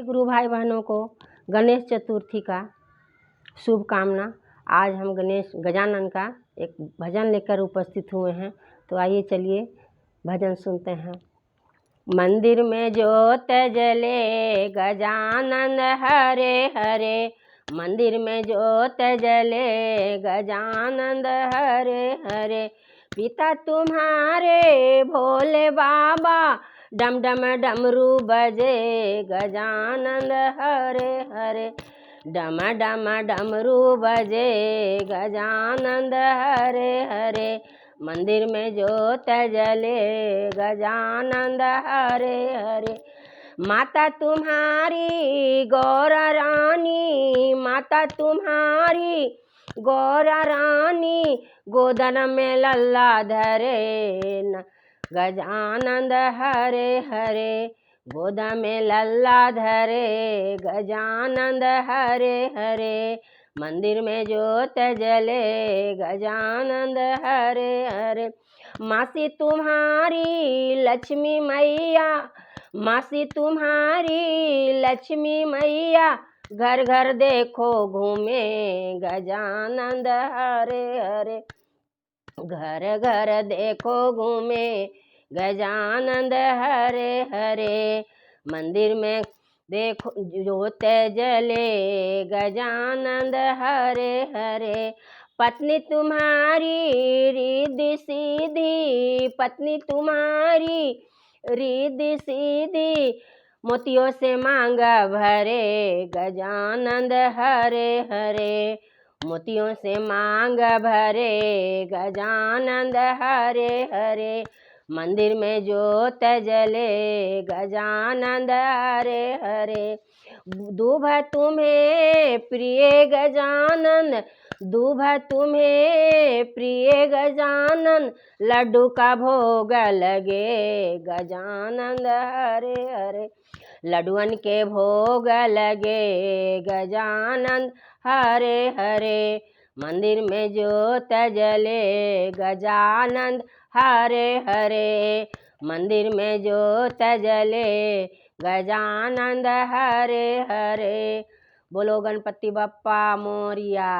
सभी गुरु भाई बहनों को गणेश चतुर्थी का शुभकामना। आज हम गजानन का एक भजन लेकर उपस्थित हुए हैं, तो आइए चलिए भजन सुनते हैं। मंदिर में ज्योत जले गजानन हरे हरे, मंदिर में ज्योत जले गजानन हरे हरे। पिता तुम्हारे भोले बाबा, डम डम डमरू बजे गजानन हरे हरे, डम डम डमरू बजे गजानन हरे हरे। मंदिर में ज्योत जले गजानन हरे हरे। माता तुम्हारी गौरा रानी, माता तुम्हारी गौरा रानी, गोदन में लल्ला धरे न गजानन हरे हरे, गोद में लल्ला धरे गजानन हरे हरे। मंदिर में ज्योत जले गजानन हरे हरे। मासी तुम्हारी लक्ष्मी मैया, मासी तुम्हारी लक्ष्मी मैया, घर घर देखो घूमे गजानन हरे हरे, घर घर देखो घूमे गजानन हरे हरे। मंदिर में देखो ज्योत जले गजानन हरे हरे। पत्नी तुम्हारी रिद्धि सीधी, पत्नी तुम्हारी रिद्धि सीधी, मोतियों से मांगा भरे गजानन हरे हरे, मोतियों से मांग भरे गजानन हरे हरे। मंदिर में ज्योत जले गजानन हरे हरे। दूभ तुम्हें प्रिय गजानन, दूभ तुम्हें प्रिय गजानन, लड्डू का भोग लगे गजानन हरे हरे, लड्डुअन के भोग लगे गजानन हरे हरे। मंदिर में ज्योत जले गजानन हरे हरे, मंदिर में ज्योत जले गजानन हरे हरे। बोलो गणपति बप्पा मोरिया।